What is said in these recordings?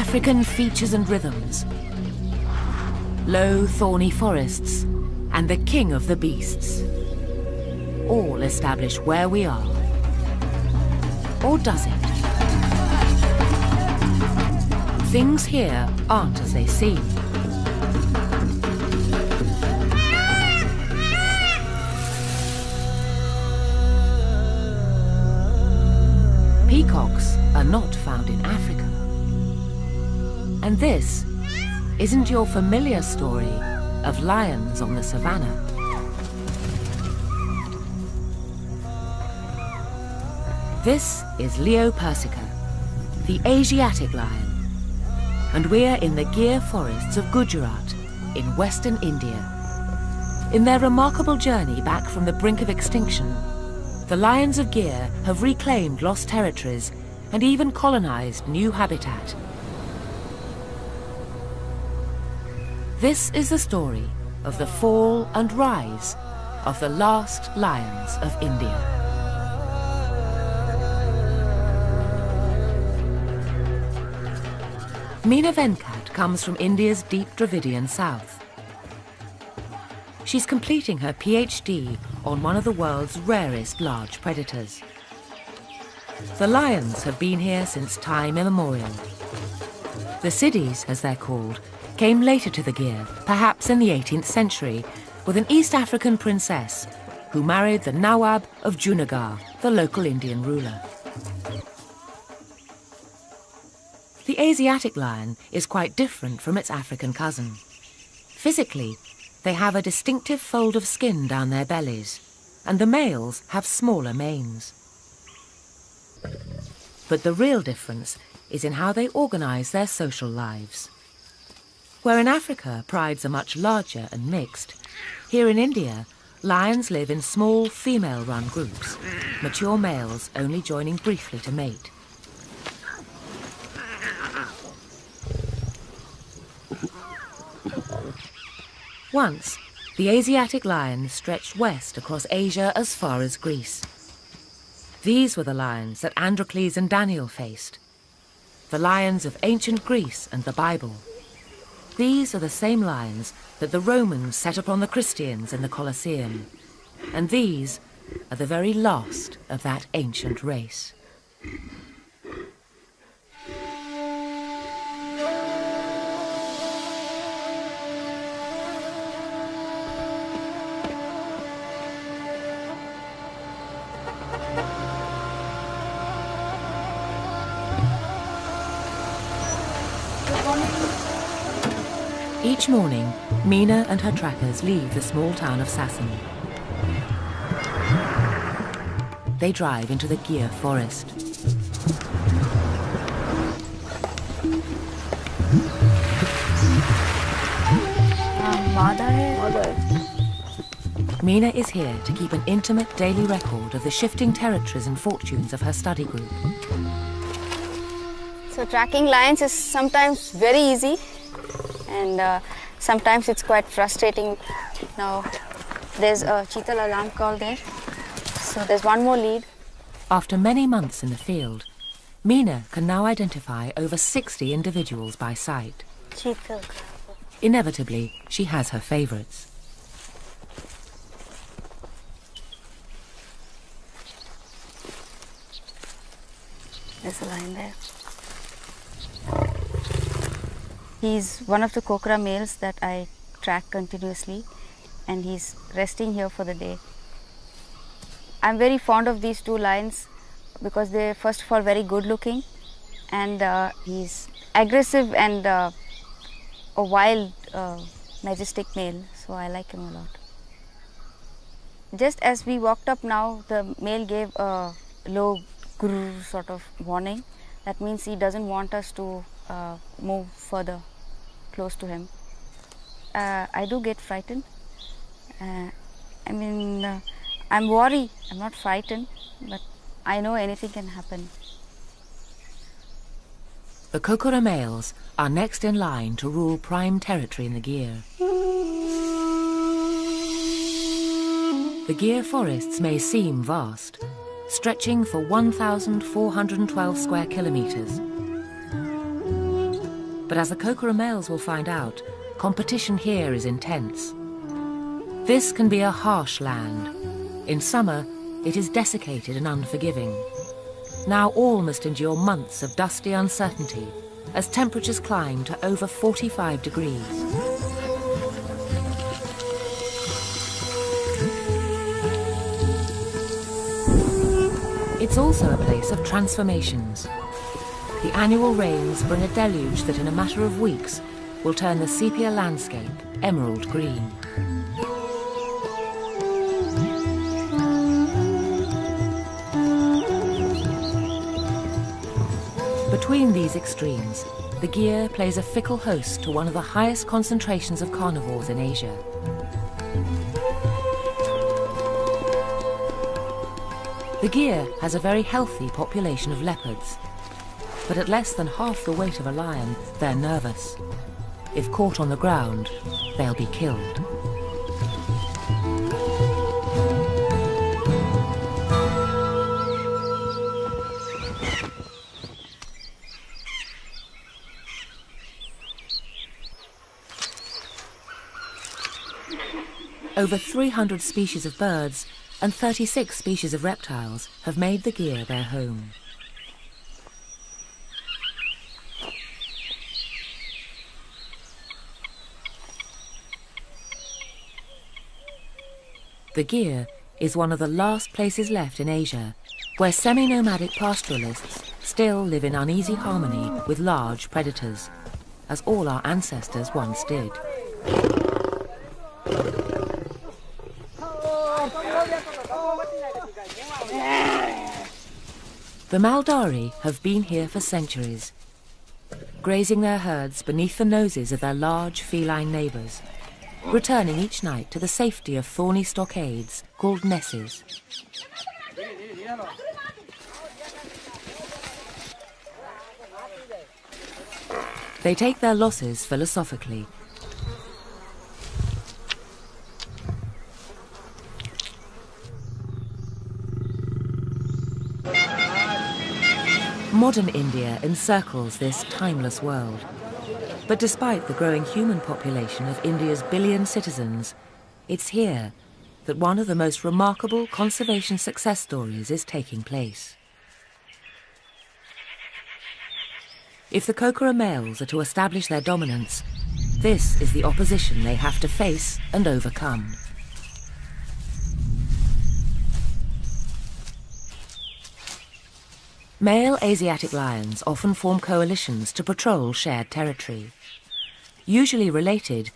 African features and rhythms, low thorny forests, and the king of the beasts, all establish where we are. Or does it? Things here aren't as they seem. Peacocks are not found in Africa. And this isn't your familiar story of lions on the savannah. This is Leo persica, the Asiatic lion, and we're in the Gir forests of Gujarat in western India. In their remarkable journey back from the brink of extinction, the lions of Gir have reclaimed lost territories and even colonized new habitat. This is the story of the fall and rise of the last lions of India. Meena Venkat comes from India's deep Dravidian south. She's completing her PhD on one of the world's rarest large predators. The lions have been here since time immemorial. The Siddhis, as they're called, came later to the Gir, perhaps in the 18th century, with an East African princess who married the Nawab of Junagadh, the local Indian ruler. The Asiatic lion is quite different from its African cousin. Physically, they have a distinctive fold of skin down their bellies, and the males have smaller manes. But the real difference is in how they organise their social lives. Where in Africa prides are much larger and mixed, here in India, lions live in small female-run groups, mature males only joining briefly to mate. Once, the Asiatic lions stretched west across Asia as far as Greece. These were the lions that Androcles and Daniel faced, the lions of ancient Greece and the Bible. These are the same lions that the Romans set upon the Christians in the Colosseum, and these are the very last of that ancient race. Each morning, Meena and her trackers leave the small town of Sasson. They drive into the Gir forest. Meena is here to keep an intimate daily record of the shifting territories and fortunes of her study group. So tracking lions is sometimes very easy, and sometimes it's quite frustrating. Now there's a cheetal alarm call there, so there's one more lead. After many months in the field, Meena can now identify over 60 individuals by sight. Cheetal. Inevitably, she has her favourites. There's a lion there. He's one of the Kokra males that I track continuously, and he's resting here for the day. I'm very fond of these two lions because they're first of all very good looking, and he's aggressive and a wild, majestic male, so I like him a lot. Just as we walked up now, the male gave a low grrr sort of warning. That means he doesn't want us to move further close to him. I do get frightened. I'm worried. I'm not frightened, but I know anything can happen. The Kokora males are next in line to rule prime territory in the Gir. The Gir forests may seem vast, stretching for 1,412 square kilometres. But as the Kokora males will find out, competition here is intense. This can be a harsh land. In summer, it is desiccated and unforgiving. Now all must endure months of dusty uncertainty as temperatures climb to over 45 degrees. It's also a place of transformations. The annual rains bring a deluge that in a matter of weeks will turn the sepia landscape emerald green. Between these extremes, the gyr plays a fickle host to one of the highest concentrations of carnivores in Asia. The gyr has a very healthy population of leopards, but at less than half the weight of a lion, they're nervous. If caught on the ground, they'll be killed. Over 300 species of birds and 36 species of reptiles have made the gyr their home. The gyr is one of the last places left in Asia where semi-nomadic pastoralists still live in uneasy harmony with large predators, as all our ancestors once did. The Maldari have been here for centuries, grazing their herds beneath the noses of their large feline neighbours, returning each night to the safety of thorny stockades called nesses. They take their losses philosophically. Modern India encircles this timeless world. But despite the growing human population of India's billion citizens, it's here that one of the most remarkable conservation success stories is taking place. If the Kokora males are to establish their dominance, this is the opposition they have to face and overcome. Male Asiatic lions often form coalitions to patrol shared territory. Usually related,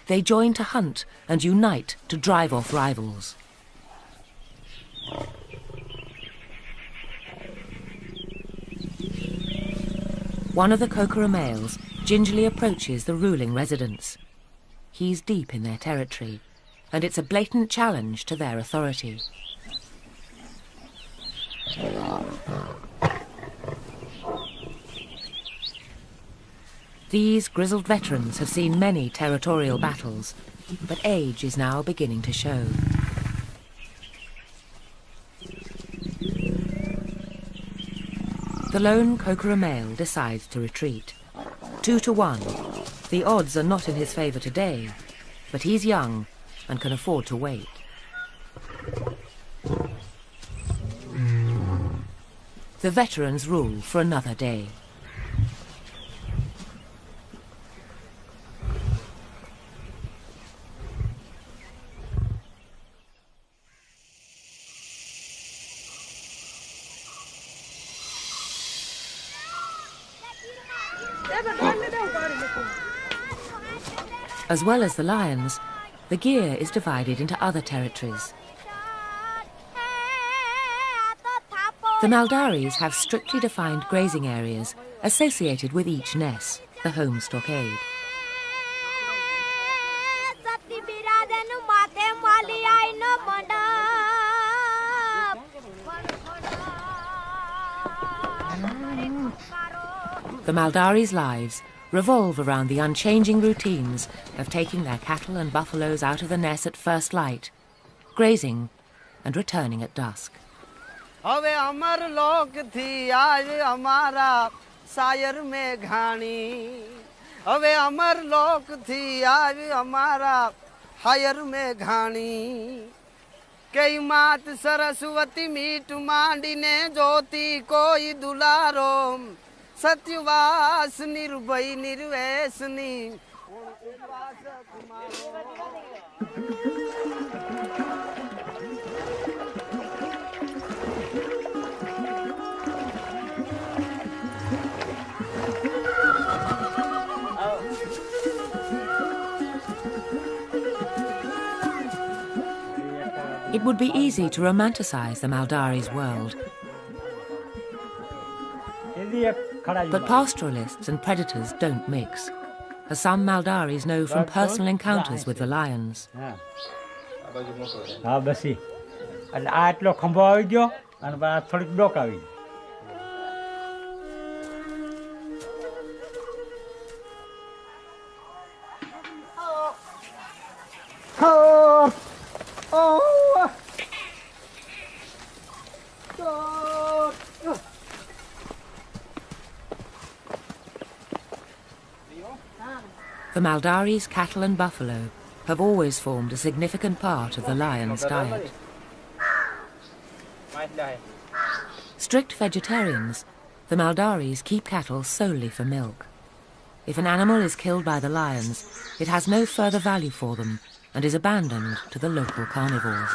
they join to hunt and unite to drive off rivals. One of the Kokora males gingerly approaches the ruling residents. He's deep in their territory, and it's a blatant challenge to their authority. These grizzled veterans have seen many territorial battles, but age is now beginning to show. The lone Kokora male decides to retreat. 2 to 1. The odds are not in his favour today, but he's young and can afford to wait. The veterans rule for another day. As well as the lions, the gyr is divided into other territories. The Maldaris have strictly defined grazing areas associated with each ness, the home stockade. The Maldaris' lives revolve around the unchanging routines of taking their cattle and buffaloes out of the ness at first light, grazing and returning at dusk. હવે અમર લોક થી આવી અમારા higher में घाणी कई मात Saraswati meet मांडीने ज्योति कोई दुलारो सत्यवास निर्भय निर्वेशनी It would be easy to romanticize the Maldari's world. But pastoralists and predators don't mix, as some Maldaris know from personal encounters with the lions. The Maldari's cattle and buffalo have always formed a significant part of the lion's diet. Strict vegetarians, the Maldaris keep cattle solely for milk. If an animal is killed by the lions, it has no further value for them and is abandoned to the local carnivores.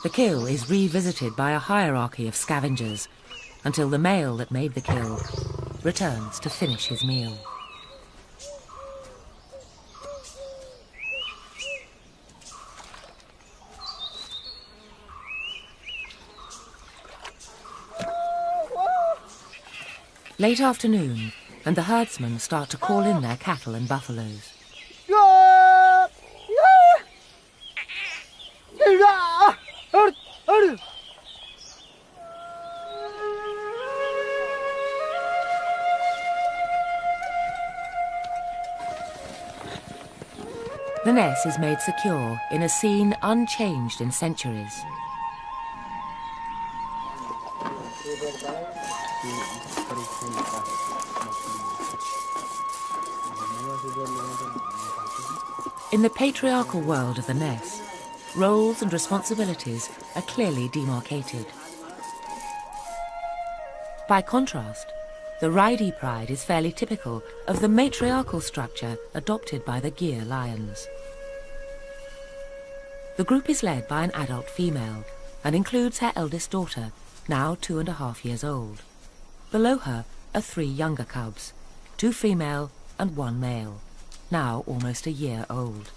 The kill is revisited by a hierarchy of scavengers until the male that made the kill returns to finish his meal. Late afternoon, and the herdsmen start to call in their cattle and buffaloes. The nest is made secure in a scene unchanged in centuries. In the patriarchal world of the nest, roles and responsibilities are clearly demarcated. By contrast, the Ridey pride is fairly typical of the matriarchal structure adopted by the Gir lions. The group is led by an adult female and includes her eldest daughter, now 2.5 years old. Below her are 3 younger cubs, 2 female and 1 male, now almost a year old.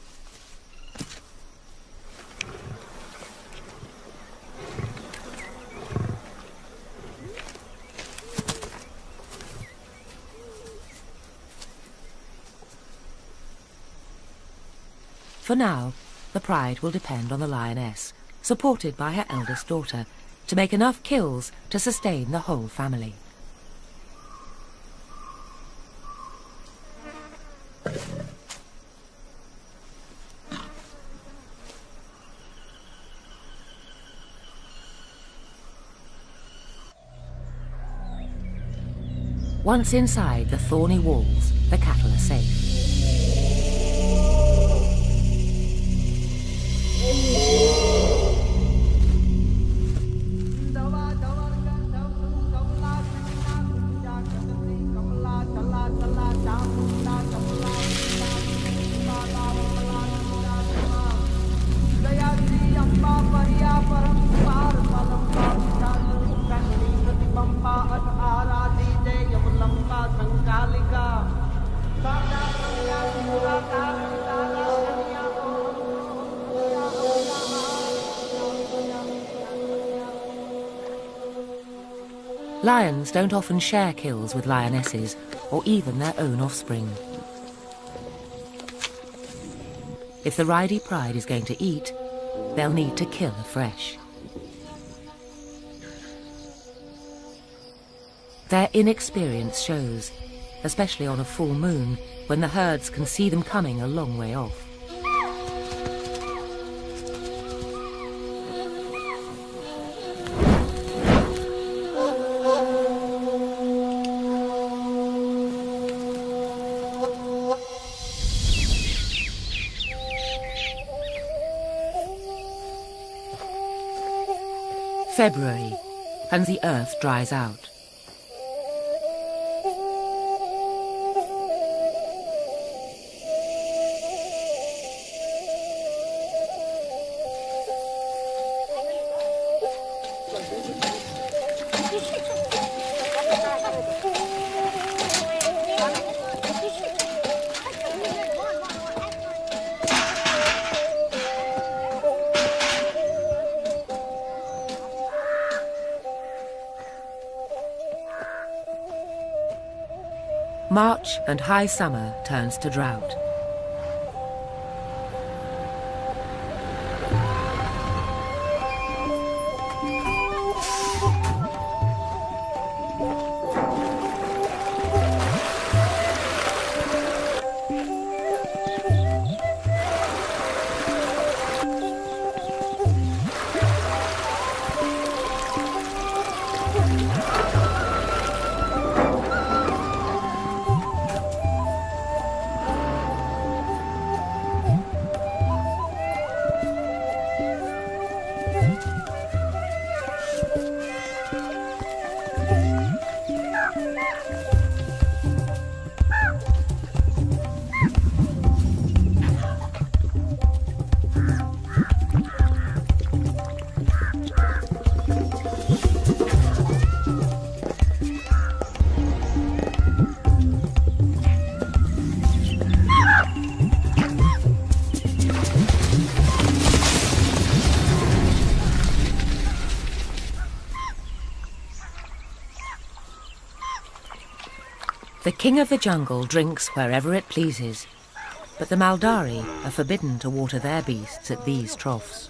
For now, the pride will depend on the lioness, supported by her eldest daughter, to make enough kills to sustain the whole family. Once inside the thorny walls, the cattle are safe. Lions don't often share kills with lionesses or even their own offspring. If the Ridey pride is going to eat, they'll need to kill afresh. Their inexperience shows, especially on a full moon when the herds can see them coming a long way off. February, and the earth dries out. March and high summer turns to drought. The king of the jungle drinks wherever it pleases, but the Maldari are forbidden to water their beasts at these troughs.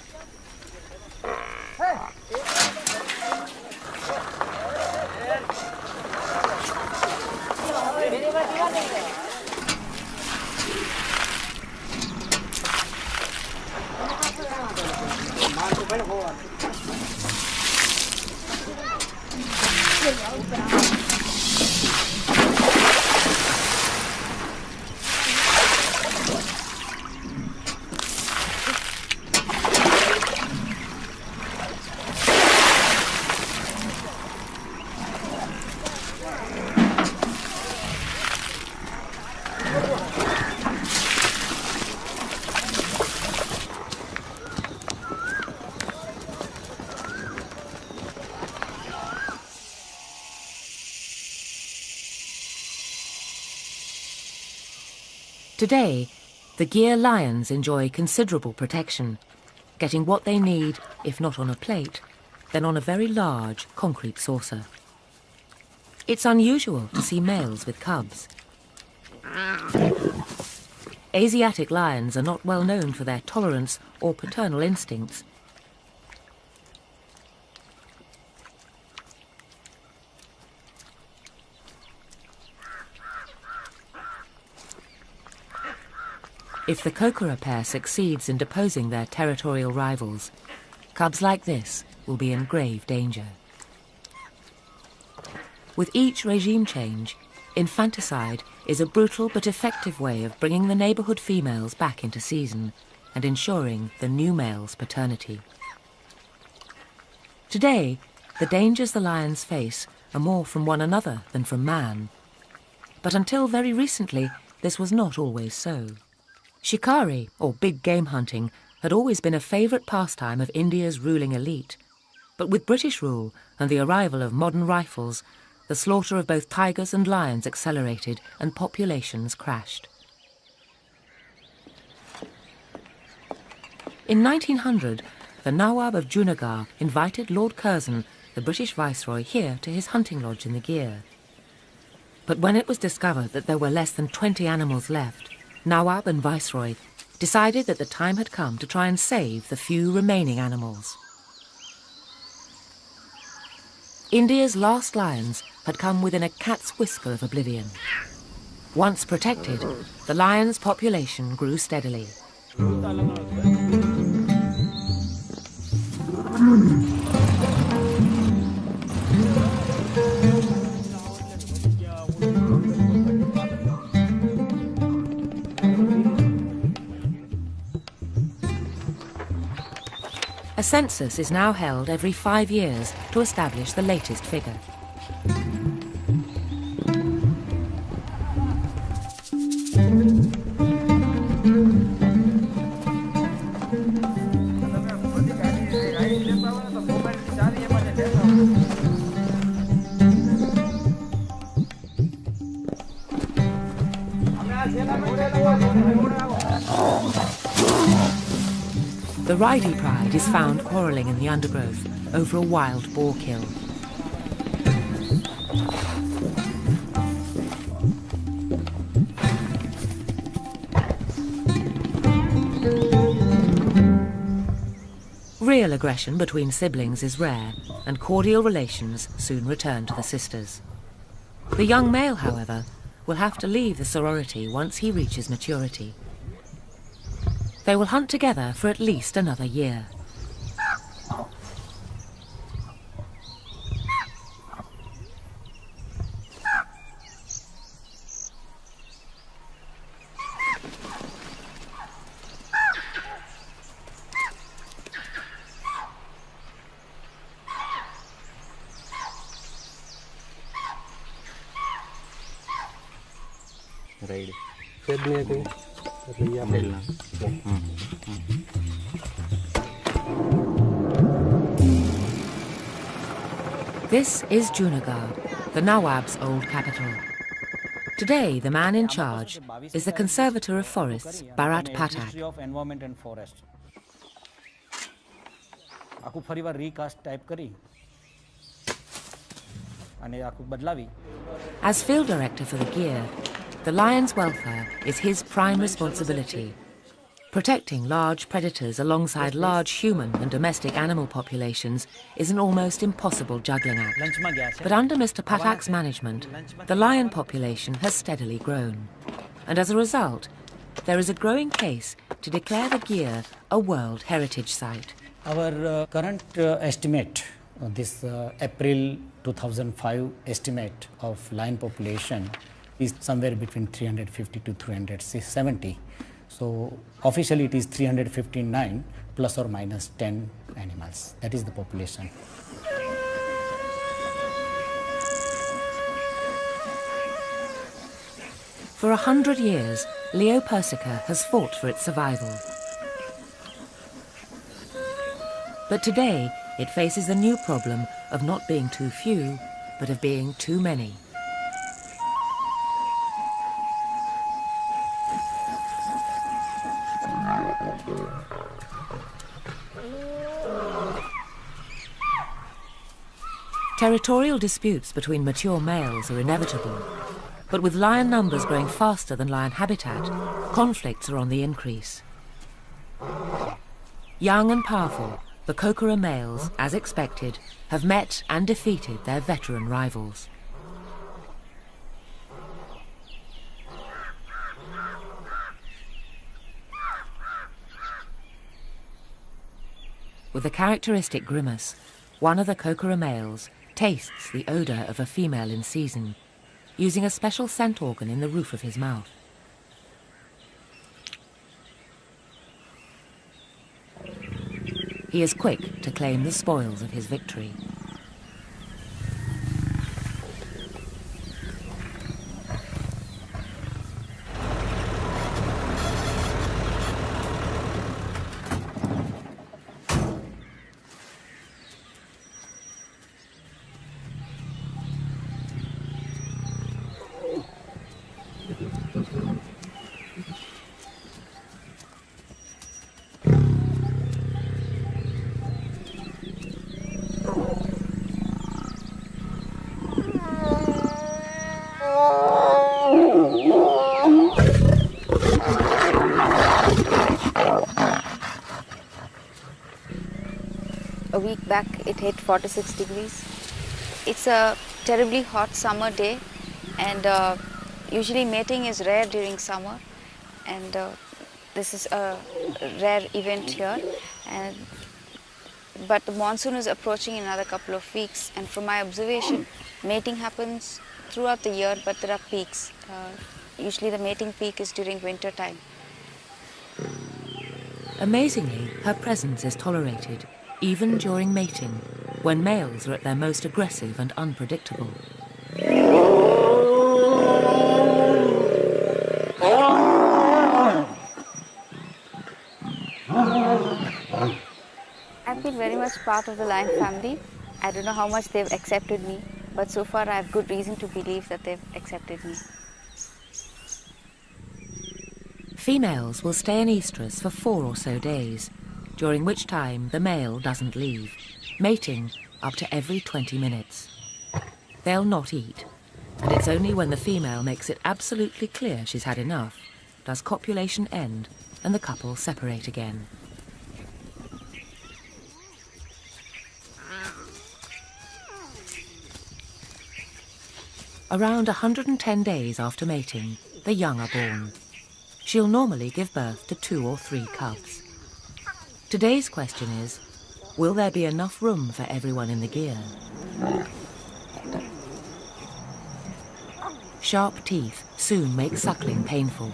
Today, the Gir lions enjoy considerable protection, getting what they need, if not on a plate, then on a very large concrete saucer. It's unusual to see males with cubs. Asiatic lions are not well known for their tolerance or paternal instincts. If the Kokora pair succeeds in deposing their territorial rivals, cubs like this will be in grave danger. With each regime change, infanticide is a brutal but effective way of bringing the neighbourhood females back into season and ensuring the new male's paternity. Today, the dangers the lions face are more from one another than from man. But until very recently, this was not always so. Shikari, or big game hunting, had always been a favourite pastime of India's ruling elite. But with British rule and the arrival of modern rifles, the slaughter of both tigers and lions accelerated and populations crashed. In 1900, the Nawab of Junagadh invited Lord Curzon, the British Viceroy, here to his hunting lodge in the Gir. But when it was discovered that there were less than 20 animals left, Nawab and Viceroy decided that the time had come to try and save the few remaining animals. India's last lions had come within a cat's whisper of oblivion. Once protected, the lions' population grew steadily. A census is now held every 5 years to establish the latest figure. The Ridey pride is found quarrelling in the undergrowth over a wild boar kill. Real aggression between siblings is rare, and cordial relations soon return to the sisters. The young male, however, will have to leave the sorority once he reaches maturity. They will hunt together for at least another year. Right. This is Junagadh, the Nawab's old capital. Today, the man in charge is the conservator of forests, Bharat Pathak. of Environment and Forest. આખું ફરીવાર રીકાસ્ટ type કરી અને આખું બદલાવી. As field director for the gear, the lion's welfare is his prime responsibility. Protecting large predators alongside large human and domestic animal populations is an almost impossible juggling act. લંચમાં ગયા છે. But under Mr. Pathak's management, the lion population has steadily grown. And as a result, there is a growing case to declare the gear a World Heritage Site. Our current estimate, this April 2005 estimate of lion population is somewhere between 350 to 370. So officially it is 359 plus or minus 10 animals. That is the population. For 100 years, Leo Persica has fought for its survival. But today, it faces the new problem of not being too few, but of being too many. Territorial disputes between mature males are inevitable, but with lion numbers growing faster than lion habitat, conflicts are on the increase. Young and powerful, the Kokora males, as expected, have met and defeated their veteran rivals. With a characteristic grimace, one of the Kokora males tastes the odour of a female in season, using a special scent organ in the roof of his mouth. He is quick to claim the spoils of his victory. A week back it hit 46 degrees. It's a terribly hot summer day, and usually mating is rare during summer, and this is a rare event here. But the monsoon is approaching in another couple of weeks, and from my observation, mating happens throughout the year, but there are peaks. Usually the mating peak is during winter time. Amazingly, her presence is tolerated, even during mating, when males are at their most aggressive and unpredictable. I've been very much part of the lion family. I don't know how much they've accepted me, but so far I have good reason to believe that they've accepted me. Females will stay in estrus for 4 or so days, during which time the male doesn't leave, mating up to every 20 minutes. They'll not eat, and it's only when the female makes it absolutely clear she's had enough does copulation end and the couple separate again. Around 110 days after mating, the young are born. She'll normally give birth to 2 or 3 cubs. Today's question is, will there be enough room for everyone in the gear? Sharp teeth soon make suckling painful.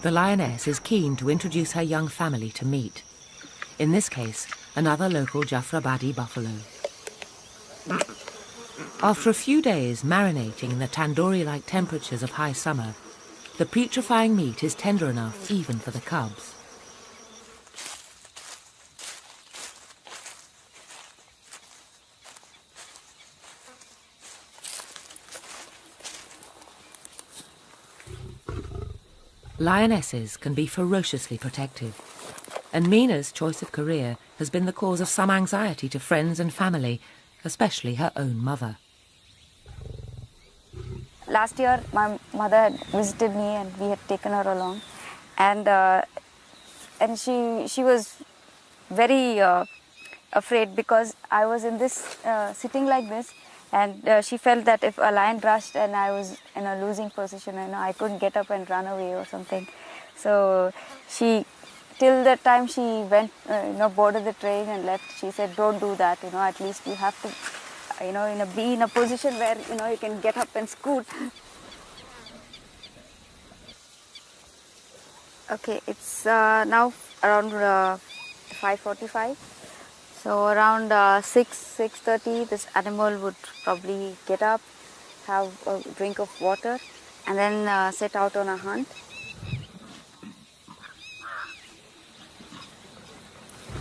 The lioness is keen to introduce her young family to meat. In this case, another local Jafrabadi buffalo. After a few days marinating in the tandoori-like temperatures of high summer, the putrefying meat is tender enough even for the cubs. Lionesses can be ferociously protective, and Mina's choice of career has been the cause of some anxiety to friends and family, especially her own mother. Last year, my mother had visited me and we had taken her along, and she was very afraid because I was in this sitting like this, and she felt that if a lion rushed and I was in a losing position, I couldn't get up and run away or something. So she, till the time she went, boarded the train and left, she said, "Don't do that. At least you have to." Be in a position where, you can get up and scoot. Okay, it's now around 5:45. So around 6:30, this animal would probably get up, have a drink of water, and then set out on a hunt.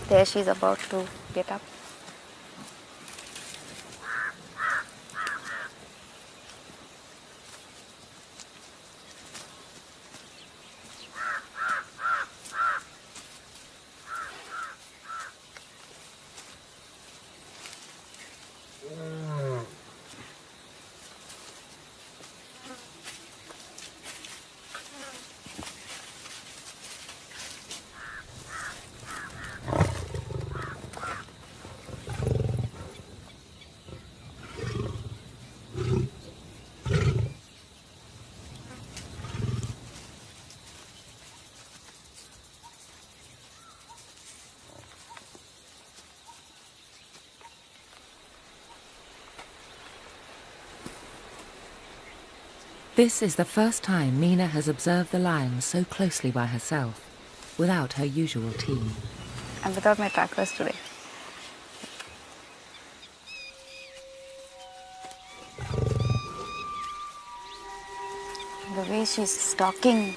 There she's about to get up. This is the first time Mina has observed the lion so closely by herself, without her usual team. I'm without my trackers today. The way she's stalking,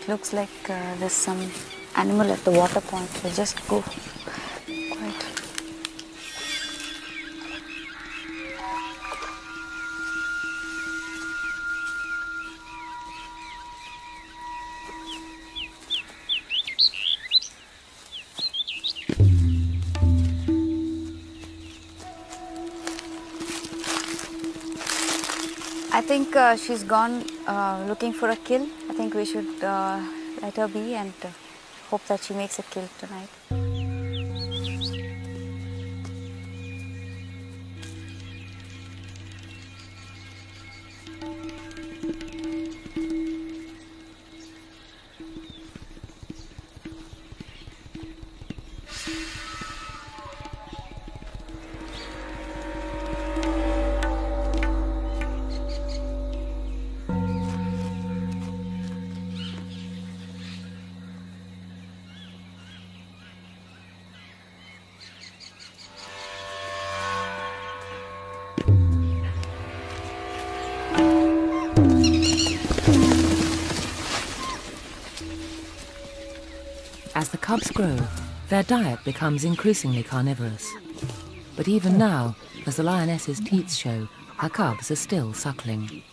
it looks like there's some animal at the water point. So just go quiet. I think she's gone looking for a kill. I think we should let her be and hope that she makes a kill tonight. the cubs grow, their diet becomes increasingly carnivorous. But even now, as the lioness's teats show, her cubs are still suckling.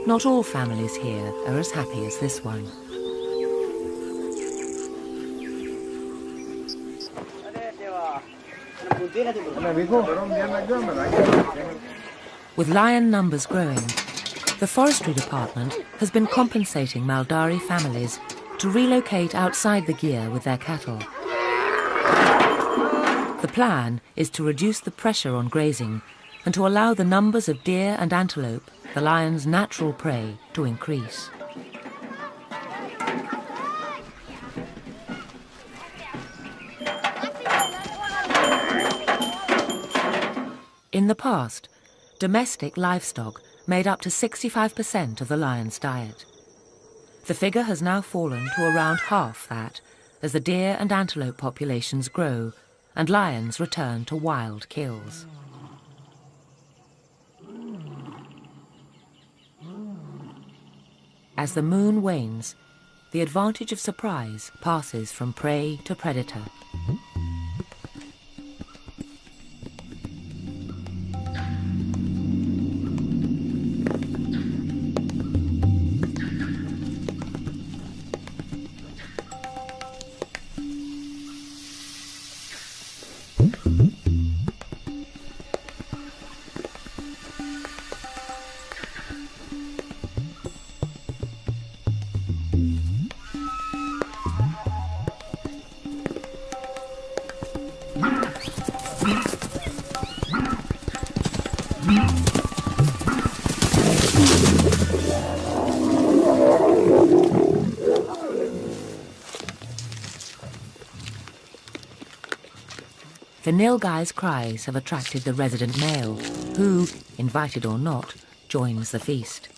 Not all families here are as happy as this one. With lion numbers growing, the forestry department has been compensating Maldari families to relocate outside the Gir with their cattle. The plan is to reduce the pressure on grazing and to allow the numbers of deer and antelope, the lion's natural prey, to increase. In the past, domestic livestock made up to 65% of the lion's diet. The figure has now fallen to around half that as the deer and antelope populations grow and lions return to wild kills. As the moon wanes, the advantage of surprise passes from prey to predator. The nilgai's cries have attracted the resident male, who, invited or not, joins the feast.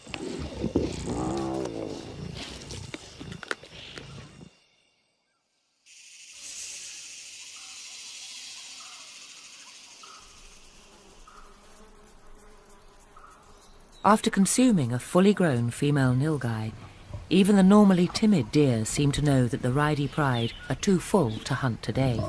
After consuming a fully grown female nilgai, even the normally timid deer seem to know that the Raidi pride are too full to hunt today.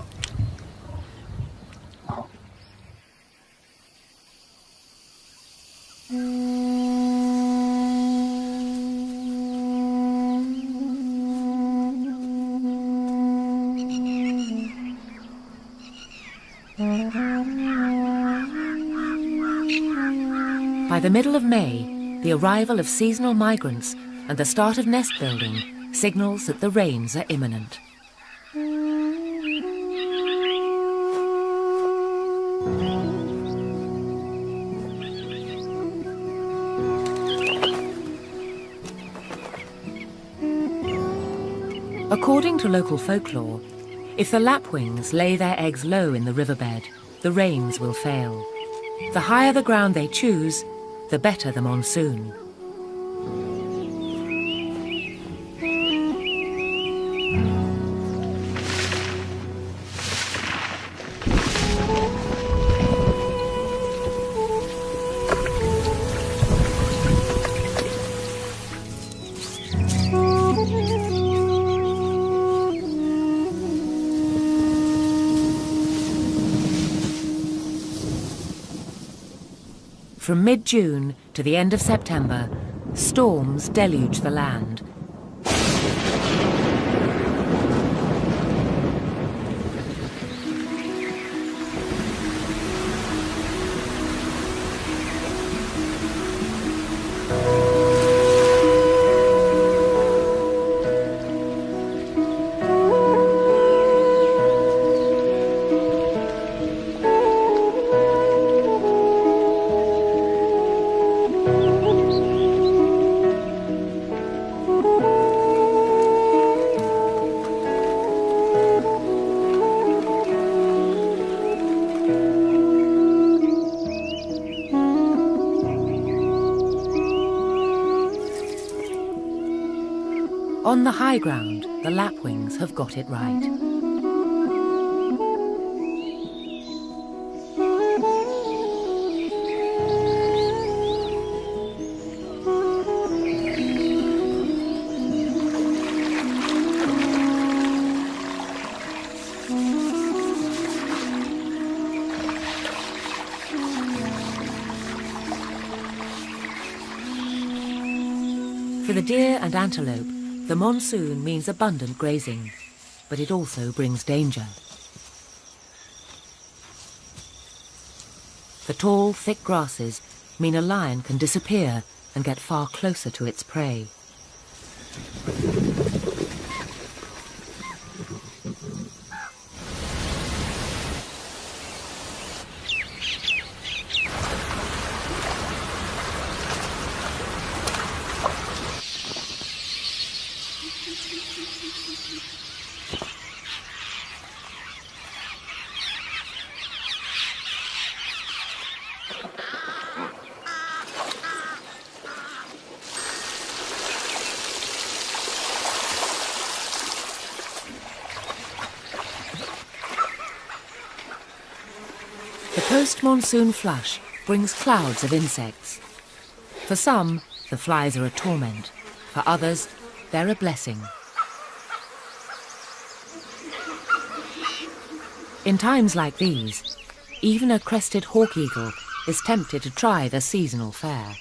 By the middle of May, the arrival of seasonal migrants and the start of nest building signals that the rains are imminent. According to local folklore, if the lapwings lay their eggs low in the riverbed, the rains will fail. The higher the ground they choose, the better the monsoon. From mid-June to the end of September, storms deluge the land. On the high ground, the lapwings have got it right. For the deer and antelope, the monsoon means abundant grazing, but it also brings danger. The tall, thick grasses mean a lion can disappear and get far closer to its prey. The post-monsoon flush brings clouds of insects. For some, the flies are a torment. For others, they're a blessing. In times like these, even a crested hawk eagle is tempted to try the seasonal fare.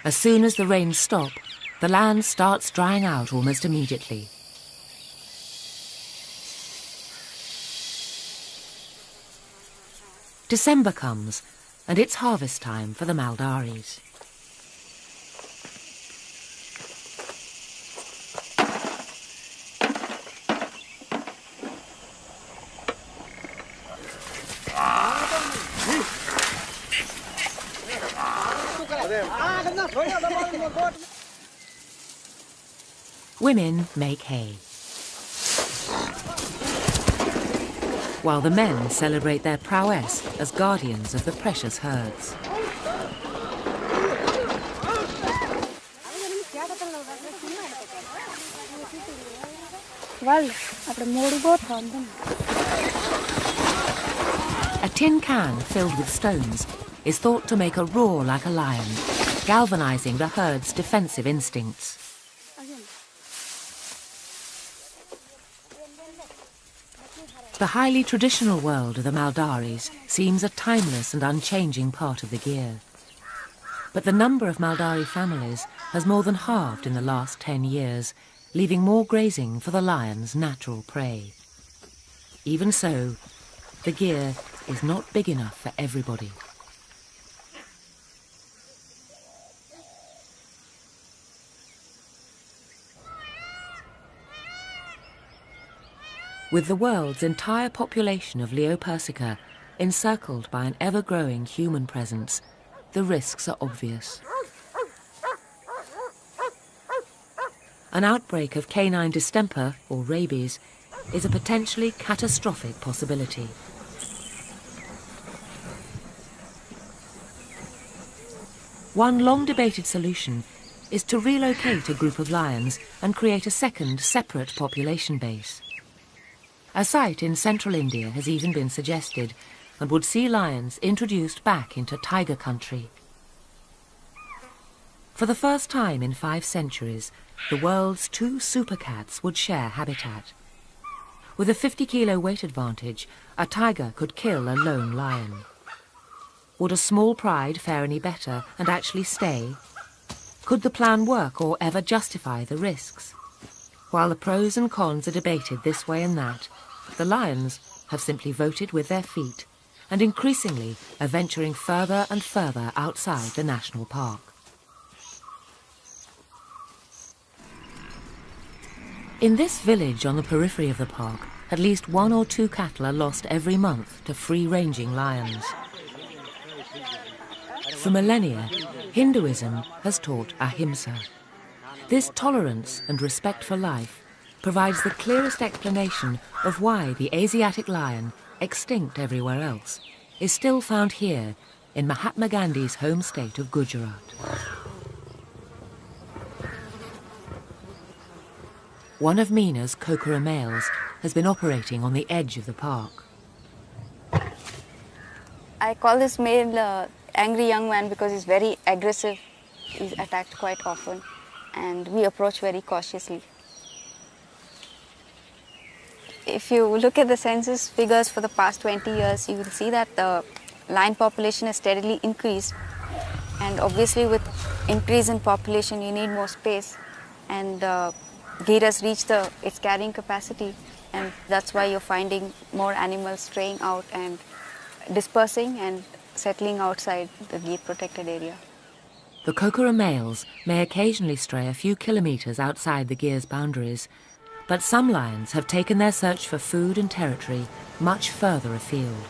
As soon as the rains stop, the land starts drying out almost immediately. December comes, and it's harvest time for the Maldaris. Women make hay, while the men celebrate their prowess as guardians of the precious herds. A tin can filled with stones is thought to make a roar like a lion, galvanizing the herd's defensive instincts. The highly traditional world of the Maldaris seems a timeless and unchanging part of the gear. But the number of Maldari families has more than halved in the last 10 years, leaving more grazing for the lion's natural prey. Even so, the gear is not big enough for everybody. With the world's entire population of Leo persica encircled by an ever-growing human presence, the risks are obvious. An outbreak of canine distemper, or rabies, is a potentially catastrophic possibility. One long-debated solution is to relocate a group of lions and create a second, separate population base. A site in central India has even been suggested and would see lions introduced back into tiger country. For the first time in 5 centuries, the world's 2 supercats would share habitat. With a 50-kilo weight advantage, a tiger could kill a lone lion. Would a small pride fare any better and actually stay? Could the plan work or ever justify the risks? While the pros and cons are debated this way and that, the lions have simply voted with their feet and increasingly are venturing further and further outside the national park. In this village on the periphery of the park, at least 1 or 2 cattle are lost every month to free-ranging lions. For millennia, Hinduism has taught ahimsa. This tolerance and respect for life provides the clearest explanation of why the Asiatic lion, extinct everywhere else, is still found here in Mahatma Gandhi's home state of Gujarat. One of Mina's Kokora males has been operating on the edge of the park. I call this male angry young man because he's very aggressive. He's attacked quite often, and we approach very cautiously. If you look at the census figures for the past 20 years, you will see that the lion population has steadily increased, and obviously with increase in population you need more space, and Gir has reached its carrying capacity, and that's why you're finding more animals straying out and dispersing and settling outside the Gir protected area. The Kokora males may occasionally stray a few kilometres outside the Gir's boundaries, but some lions have taken their search for food and territory much further afield.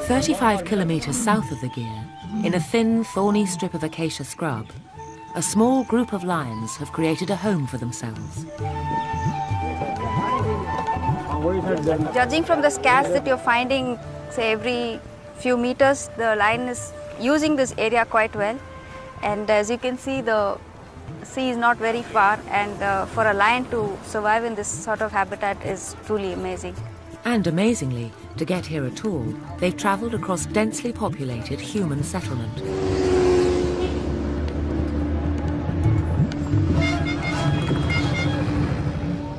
"35 kilometres south of the Gir, in a thin, thorny strip of acacia scrub, a small group of lions have created a home for themselves. Judging from the scats that you're finding, say every few meters, the lion is using this area quite well. And as you can see, the sea is not very far, and for a lion to survive in this sort of habitat is truly amazing. And amazingly, to get here at all, they've travelled across densely populated human settlement.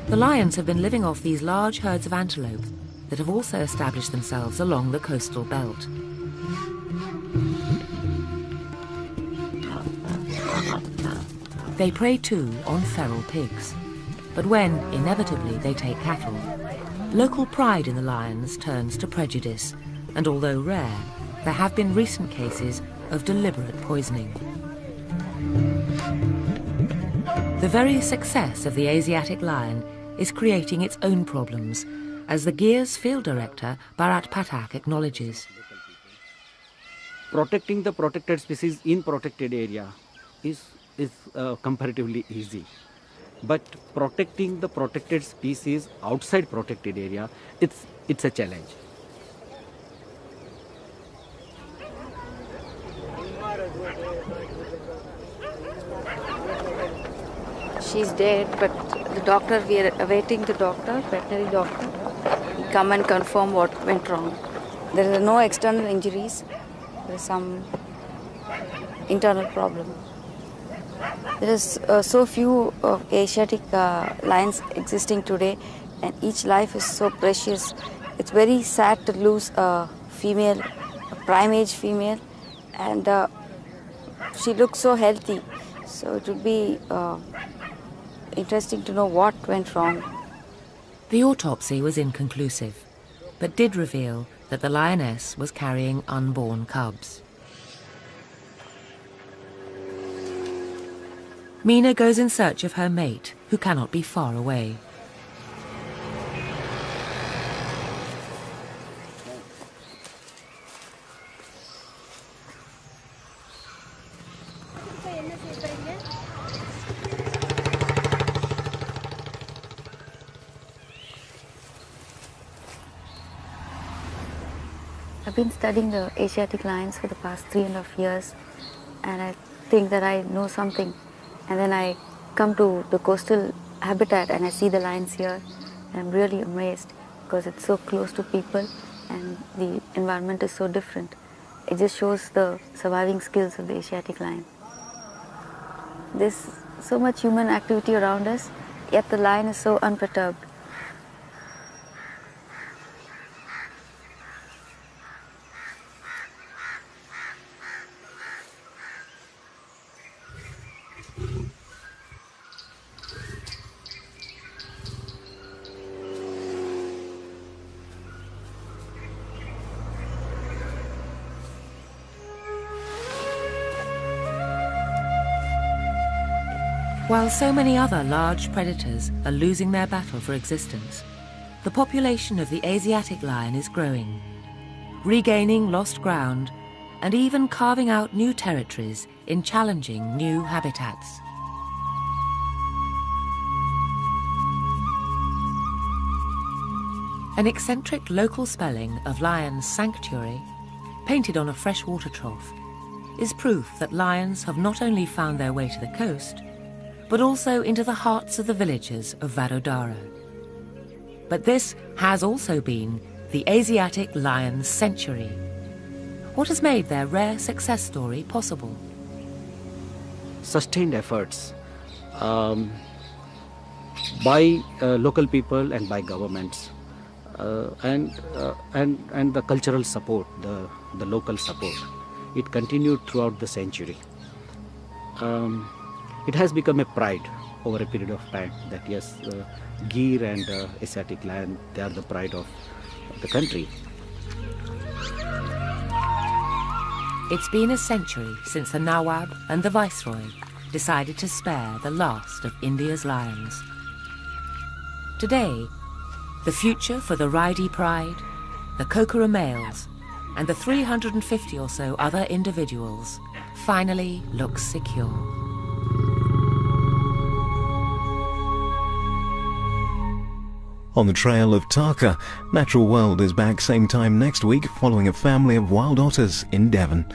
The lions have been living off these large herds of antelope that have also established themselves along the coastal belt. They prey too on feral pigs, but when, inevitably, they take cattle, local pride in the lions turns to prejudice, and although rare, there have been recent cases of deliberate poisoning. The very success of the Asiatic lion is creating its own problems, as the Gir's field director, Bharat Pathak, acknowledges. Protecting the protected species in protected area is comparatively easy. But protecting the protected species outside protected area, it's a challenge. She's dead, but the doctor, we are awaiting the doctor, veterinary doctor, come and confirm what went wrong. There are no external injuries. There is some internal problem. There is so few Asiatic lions existing today, and each life is so precious. It's very sad to lose a female, a prime age female, and she looks so healthy. So it would be interesting to know what went wrong. The autopsy was inconclusive, but did reveal that the lioness was carrying unborn cubs. Mina goes in search of her mate, who cannot be far away. I've been studying the Asiatic lions for the past 3.5 years, and I think that I know something. And then I come to the coastal habitat and I see the lions here, and I'm really amazed because it's so close to people and the environment is so different. It just shows the surviving skills of the Asiatic lion. There's so much human activity around us, yet the lion is so unperturbed. While so many other large predators are losing their battle for existence, the population of the Asiatic lion is growing, regaining lost ground and even carving out new territories in challenging new habitats. An eccentric local spelling of lion's sanctuary, painted on a freshwater trough, is proof that lions have not only found their way to the coast, but also into the hearts of the villages of Vadodara. But this has also been the Asiatic lion's century. What has made their rare success story possible? Sustained efforts by local people and by governments, and the cultural support, the local support. It continued throughout the century. It has become a pride over a period of time that yes, Gir and Asiatic lion, they are the pride of the country. It's been a century since the Nawab and the Viceroy decided to spare the last of India's lions. Today, the future for the Raidi pride, the Kokora males, and the 350 or so other individuals finally looks secure. On the trail of Taka, Natural World is back same time next week following a family of wild otters in Devon.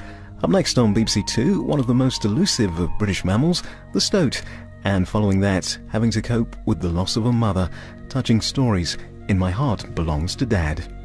Up next on BBC Two, one of the most elusive of British mammals, the stoat, and following that, having to cope with the loss of a mother. Touching stories in My Heart Belongs to Dad.